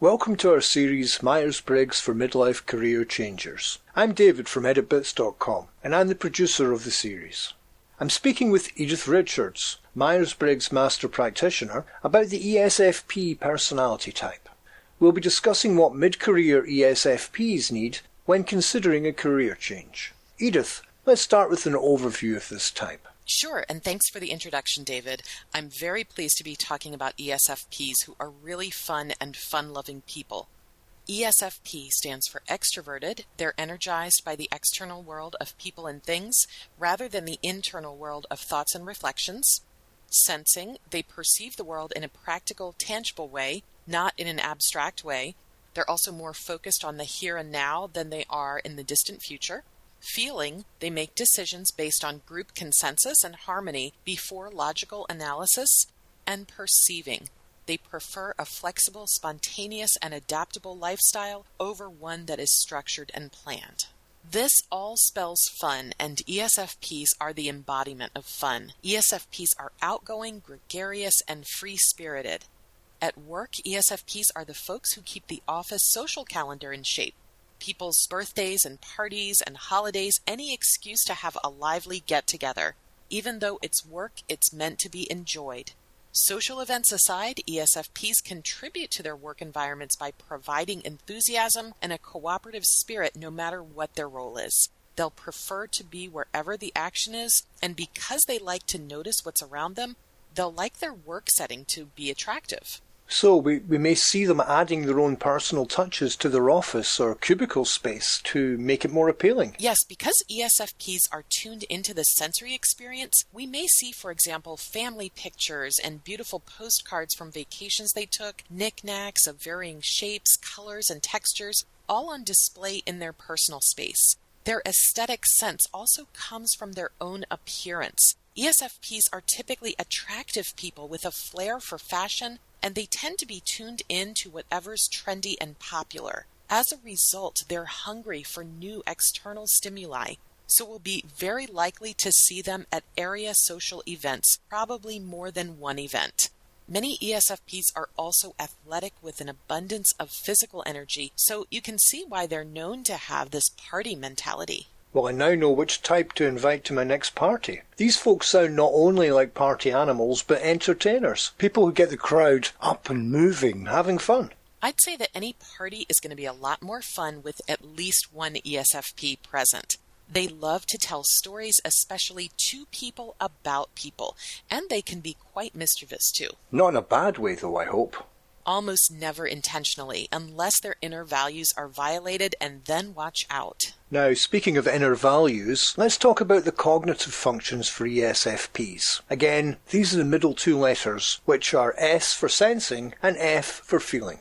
Welcome to our series, Myers-Briggs for Midlife Career Changers. I'm David from editbits.com, and I'm the producer of the series. I'm speaking with Edythe Richards, Myers-Briggs Master Practitioner, about the ESFP personality type. We'll be discussing what mid-career ESFPs need when considering a career change. Edythe, let's start with an overview of this type. Sure, and thanks for the introduction, David. I'm very pleased to be talking about ESFPs who are really fun and fun-loving people. ESFP stands for extroverted. They're energized by the external world of people and things rather than the internal world of thoughts and reflections. Sensing, they perceive the world in a practical, tangible way, not in an abstract way. They're also more focused on the here and now than they are in the distant future. Feeling, they make decisions based on group consensus and harmony before logical analysis. And perceiving, they prefer a flexible, spontaneous, and adaptable lifestyle over one that is structured and planned. This all spells fun, and ESFPs are the embodiment of fun. ESFPs are outgoing, gregarious, and free-spirited. At work, ESFPs are the folks who keep the office social calendar in shape. People's birthdays and parties and holidays, any excuse to have a lively get-together. Even though it's work, it's meant to be enjoyed. Social events aside, ESFPs contribute to their work environments by providing enthusiasm and a cooperative spirit no matter what their role is. They'll prefer to be wherever the action is, and because they like to notice what's around them, they'll like their work setting to be attractive. So we may see them adding their own personal touches to their office or cubicle space to make it more appealing. Yes, because ESFPs are tuned into the sensory experience, we may see, for example, family pictures and beautiful postcards from vacations they took, knickknacks of varying shapes, colors, and textures, all on display in their personal space. Their aesthetic sense also comes from their own appearance. ESFPs are typically attractive people with a flair for fashion, and they tend to be tuned in to whatever's trendy and popular. As a result, they're hungry for new external stimuli, so we'll be very likely to see them at area social events, probably more than one event. Many ESFPs are also athletic with an abundance of physical energy, so you can see why they're known to have this party mentality. Well, I now know which type to invite to my next party. These folks sound not only like party animals, but entertainers. People who get the crowd up and moving, having fun. I'd say that any party is going to be a lot more fun with at least one ESFP present. They love to tell stories, especially to people about people, and they can be quite mischievous too. Not in a bad way, though, I hope. Almost never intentionally, unless their inner values are violated, and then watch out. Now, speaking of inner values, let's talk about the cognitive functions for ESFPs. Again, these are the middle two letters, which are S for sensing and F for feeling.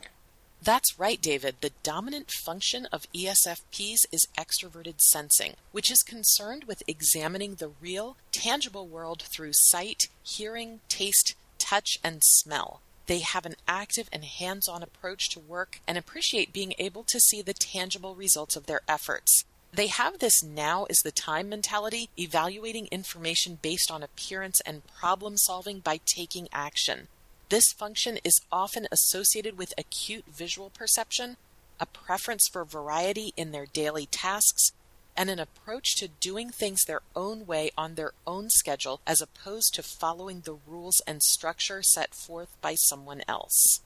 That's right, David. The dominant function of ESFPs is extroverted sensing, which is concerned with examining the real, tangible world through sight, hearing, taste, touch, and smell. They have an active and hands-on approach to work and appreciate being able to see the tangible results of their efforts. They have this now is the time mentality, evaluating information based on appearance and problem solving by taking action. This function is often associated with acute visual perception, a preference for variety in their daily tasks, and an approach to doing things their own way on their own schedule as opposed to following the rules and structure set forth by someone else.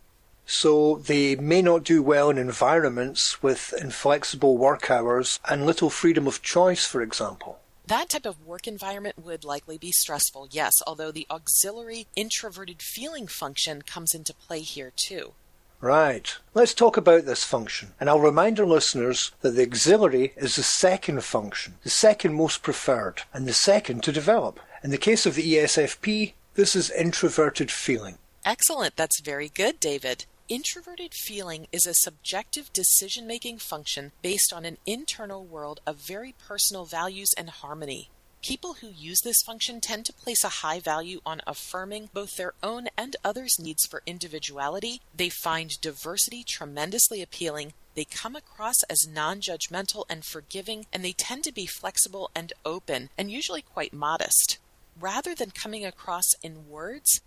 So they may not do well in environments with inflexible work hours and little freedom of choice, for example. That type of work environment would likely be stressful, yes, although the auxiliary introverted feeling function comes into play here too. Right. Let's talk about this function, and I'll remind our listeners that the auxiliary is the second function, the second most preferred, and the second to develop. In the case of the ESFP, this is introverted feeling. Excellent. That's very good, David. Introverted feeling is a subjective decision-making function based on an internal world of very personal values and harmony. People who use this function tend to place a high value on affirming both their own and others' needs for individuality. They find diversity tremendously appealing. They come across as non-judgmental and forgiving, and they tend to be flexible and open, and usually quite modest. Rather than coming across in words,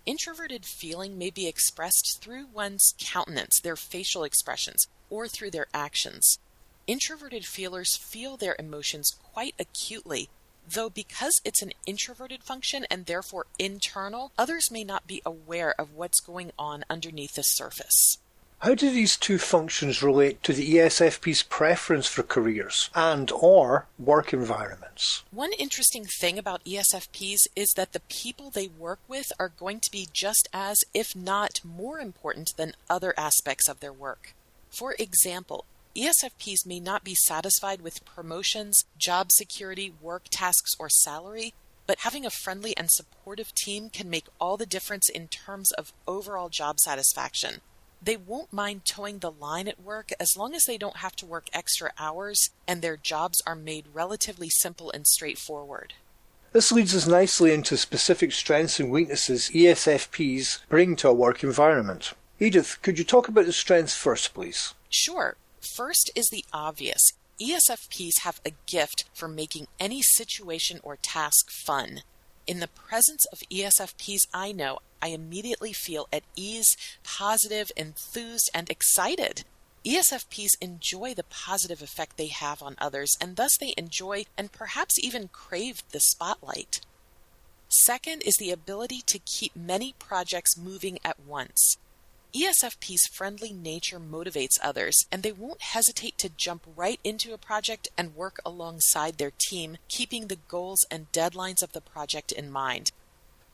introverted feeling may be expressed through one's countenance, their facial expressions, or through their actions. Introverted feelers feel their emotions quite acutely, though because it's an introverted function and therefore internal, others may not be aware of what's going on underneath the surface. How do these two functions relate to the ESFP's preference for careers and/or work environments? One interesting thing about ESFPs is that the people they work with are going to be just as, if not more important than other aspects of their work. For example, ESFPs may not be satisfied with promotions, job security, work tasks, or salary, but having a friendly and supportive team can make all the difference in terms of overall job satisfaction. They won't mind towing the line at work as long as they don't have to work extra hours and their jobs are made relatively simple and straightforward. This leads us nicely into specific strengths and weaknesses ESFPs bring to a work environment. Edythe, could you talk about the strengths first, please? Sure. First is the obvious. ESFPs have a gift for making any situation or task fun. In the presence of ESFPs I know, I immediately feel at ease, positive, enthused, and excited. ESFPs enjoy the positive effect they have on others, and thus they enjoy and perhaps even crave the spotlight. Second is the ability to keep many projects moving at once. ESFP's friendly nature motivates others, and they won't hesitate to jump right into a project and work alongside their team, keeping the goals and deadlines of the project in mind.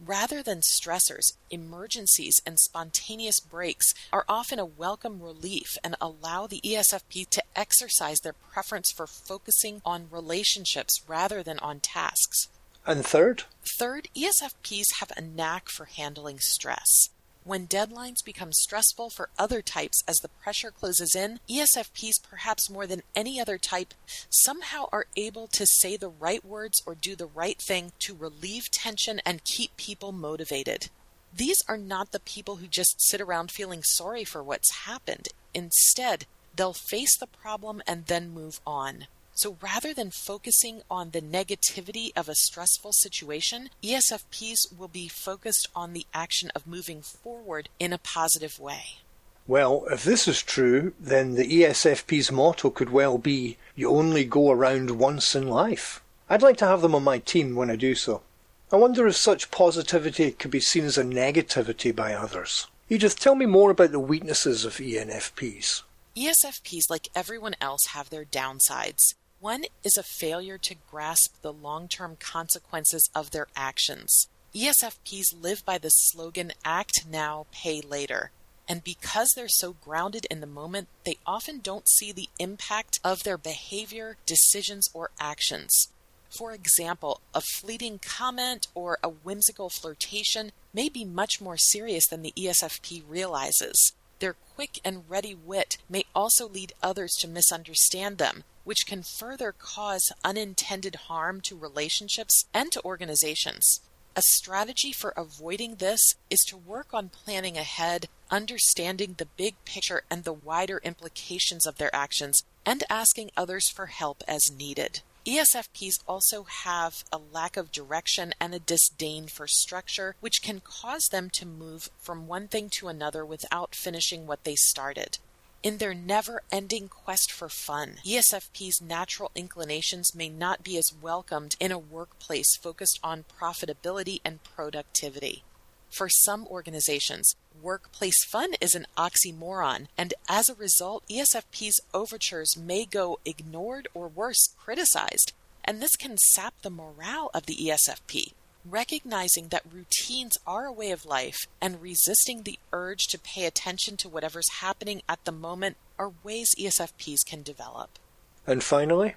Rather than stressors, emergencies and spontaneous breaks are often a welcome relief and allow the ESFP to exercise their preference for focusing on relationships rather than on tasks. And third? Third, ESFPs have a knack for handling stress. When deadlines become stressful for other types as the pressure closes in, ESFPs, perhaps more than any other type, somehow are able to say the right words or do the right thing to relieve tension and keep people motivated. These are not the people who just sit around feeling sorry for what's happened. Instead, they'll face the problem and then move on. So rather than focusing on the negativity of a stressful situation, ESFPs will be focused on the action of moving forward in a positive way. Well, if this is true, then the ESFP's motto could well be, "You only go around once in life." I'd like to have them on my team when I do so. I wonder if such positivity could be seen as a negativity by others. Edythe, tell me more about the weaknesses of ENFPs. ESFPs, like everyone else, have their downsides. One is a failure to grasp the long-term consequences of their actions. ESFPs live by the slogan, "Act now, pay later." And because they're so grounded in the moment, they often don't see the impact of their behavior, decisions, or actions. For example, a fleeting comment or a whimsical flirtation may be much more serious than the ESFP realizes. Their quick and ready wit may also lead others to misunderstand them, which can further cause unintended harm to relationships and to organizations. A strategy for avoiding this is to work on planning ahead, understanding the big picture and the wider implications of their actions, and asking others for help as needed. ESFPs also have a lack of direction and a disdain for structure, which can cause them to move from one thing to another without finishing what they started. In their never-ending quest for fun, ESFP's natural inclinations may not be as welcomed in a workplace focused on profitability and productivity. For some organizations, workplace fun is an oxymoron, and as a result, ESFP's overtures may go ignored or worse, criticized, and this can sap the morale of the ESFP. Recognizing that routines are a way of life and resisting the urge to pay attention to whatever's happening at the moment are ways ESFPs can develop. And finally,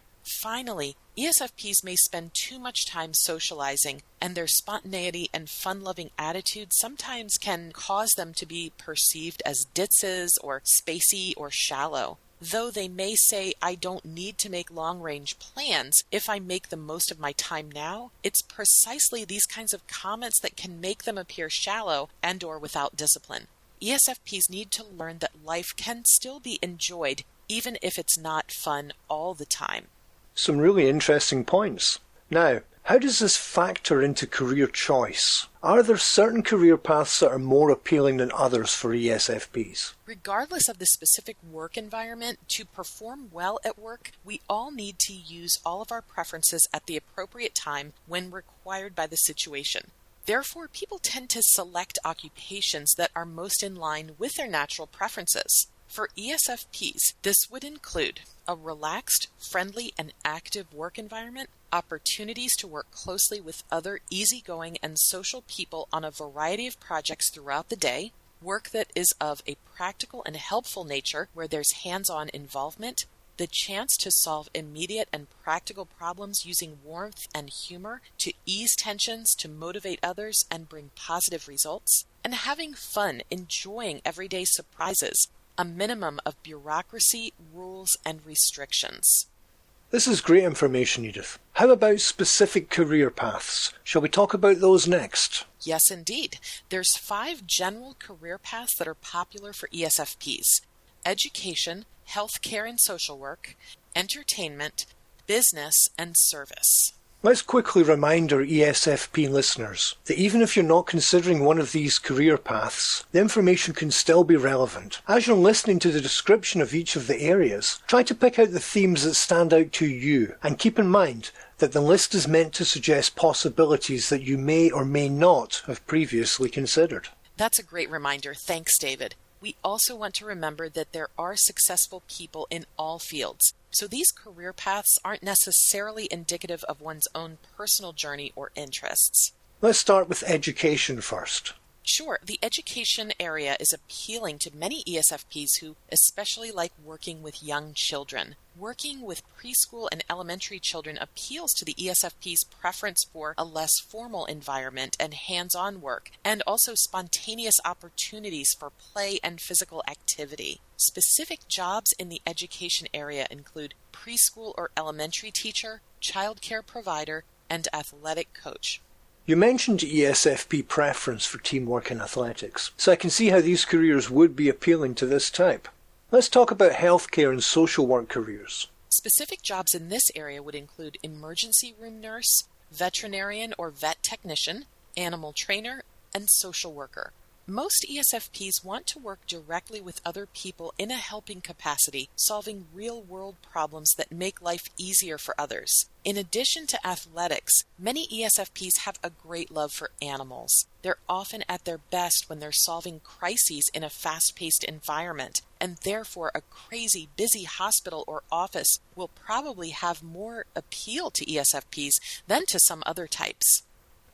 ESFPs may spend too much time socializing, and their spontaneity and fun-loving attitude sometimes can cause them to be perceived as ditzes or spacey or shallow. Though they may say, "I don't need to make long-range plans if I make the most of my time now," it's precisely these kinds of comments that can make them appear shallow and or without discipline. ESFPs need to learn that life can still be enjoyed even if it's not fun all the time. some really interesting points. Now, How does this factor into career choice? Are there certain career paths that are more appealing than others for ESFPs? Regardless of the specific work environment, to perform well at work, we all need to use all of our preferences at the appropriate time when required by the situation. Therefore, people tend to select occupations that are most in line with their natural preferences. For ESFPs, this would include a relaxed, friendly, and active work environment, opportunities to work closely with other easygoing and social people on a variety of projects throughout the day, work that is of a practical and helpful nature where there's hands-on involvement, the chance to solve immediate and practical problems using warmth and humor to ease tensions, to motivate others, and bring positive results, and having fun, enjoying everyday surprises, a minimum of bureaucracy, rules, and restrictions. This is great information, Edythe. How about specific career paths? Shall we talk about those next? Yes, indeed. There's 5 general career paths that are popular for ESFPs: education, healthcare and social work, entertainment, business, and service. Let's quickly remind our ESFP listeners that even if you're not considering one of these career paths, the information can still be relevant. As you're listening to the description of each of the areas, try to pick out the themes that stand out to you, and keep in mind that the list is meant to suggest possibilities that you may or may not have previously considered. That's a great reminder. Thanks, David. We also want to remember that there are successful people in all fields, so these career paths aren't necessarily indicative of one's own personal journey or interests. Let's start with education first. Sure, the education area is appealing to many ESFPs who especially like working with young children. Working with preschool and elementary children appeals to the ESFP's preference for a less formal environment and hands-on work, and also spontaneous opportunities for play and physical activity. Specific jobs in the education area include preschool or elementary teacher, childcare provider, and athletic coach. You mentioned ESFP preference for teamwork in athletics, so I can see how these careers would be appealing to this type. Let's talk about healthcare and social work careers. Specific jobs in this area would include emergency room nurse, veterinarian or vet technician, animal trainer, and social worker. Most ESFPs want to work directly with other people in a helping capacity, solving real-world problems that make life easier for others. In addition to athletics, many ESFPs have a great love for animals. They're often at their best when they're solving crises in a fast-paced environment, and therefore a crazy, busy hospital or office will probably have more appeal to ESFPs than to some other types.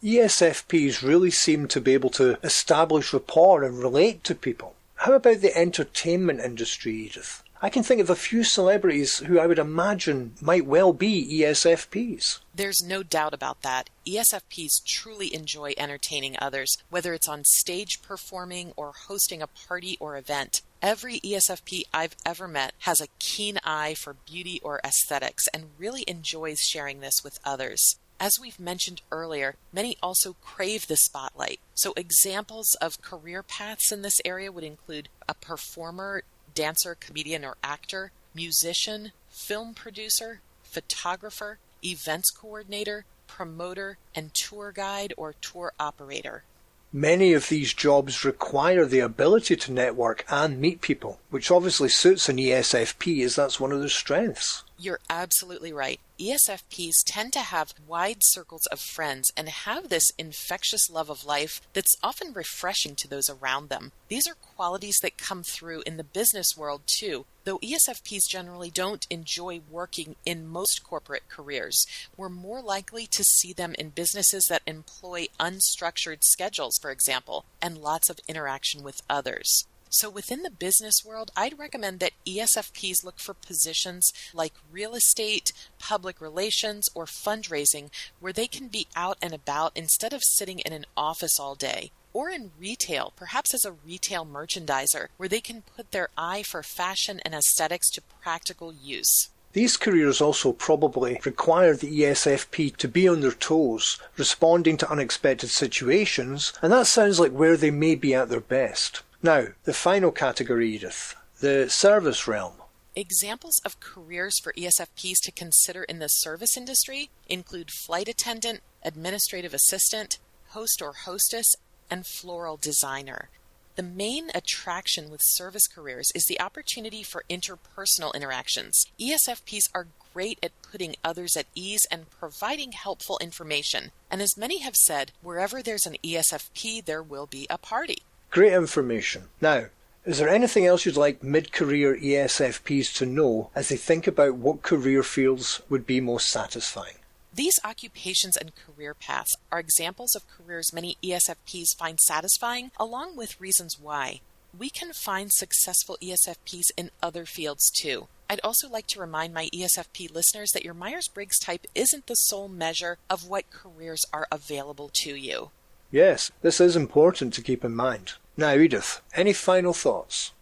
ESFPs really seem to be able to establish rapport and relate to people. How about the entertainment industry, Edythe? I can think of a few celebrities who I would imagine might well be ESFPs. There's no doubt about that. ESFPs truly enjoy entertaining others, whether it's on stage performing or hosting a party or event. Every ESFP I've ever met has a keen eye for beauty or aesthetics and really enjoys sharing this with others. As we've mentioned earlier, many also crave the spotlight. So examples of career paths in this area would include a performer, dancer, comedian, or actor, musician, film producer, photographer, events coordinator, promoter, and tour guide or tour operator. Many of these jobs require the ability to network and meet people, which obviously suits an ESFP as that's one of their strengths. You're absolutely right. ESFPs tend to have wide circles of friends and have this infectious love of life that's often refreshing to those around them. These are qualities that come through in the business world too, though ESFPs generally don't enjoy working in most corporate careers. We're more likely to see them in businesses that employ unstructured schedules, for example, and lots of interaction with others. So within the business world, I'd recommend that ESFPs look for positions like real estate, public relations, or fundraising where they can be out and about instead of sitting in an office all day. Or in retail, perhaps as a retail merchandiser, where they can put their eye for fashion and aesthetics to practical use. These careers also probably require the ESFP to be on their toes, responding to unexpected situations, and that sounds like where they may be at their best. Now, the final category, Edythe, the service realm. Examples of careers for ESFPs to consider in the service industry include flight attendant, administrative assistant, host or hostess, and floral designer. The main attraction with service careers is the opportunity for interpersonal interactions. ESFPs are great at putting others at ease and providing helpful information. And as many have said, wherever there's an ESFP, there will be a party. Great information. Now, is there anything else you'd like mid-career ESFPs to know as they think about what career fields would be most satisfying? These occupations and career paths are examples of careers many ESFPs find satisfying, along with reasons why. We can find successful ESFPs in other fields too. I'd also like to remind my ESFP listeners that your Myers-Briggs type isn't the sole measure of what careers are available to you. Yes, this is important to keep in mind. Now, Edythe, any final thoughts?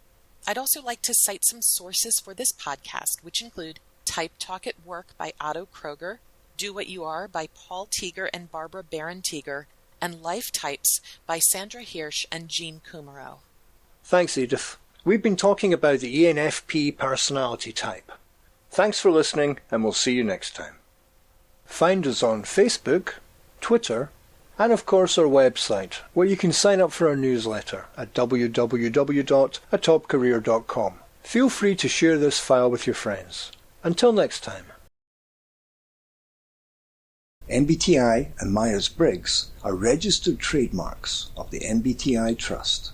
I'd also like to cite some sources for this podcast, which include Type Talk at Work by Otto Kroger, Do What You Are by Paul Teeger and Barbara Barron-Teeger, and Life Types by Sandra Hirsch and Jean Kumaro. Thanks, Edythe. We've been talking about the ENFP personality type. Thanks for listening, and we'll see you next time. Find us on Facebook, Twitter, and of course our website, where you can sign up for our newsletter at www.atopcareer.com. Feel free to share this file with your friends. Until next time. MBTI and Myers-Briggs are registered trademarks of the MBTI Trust.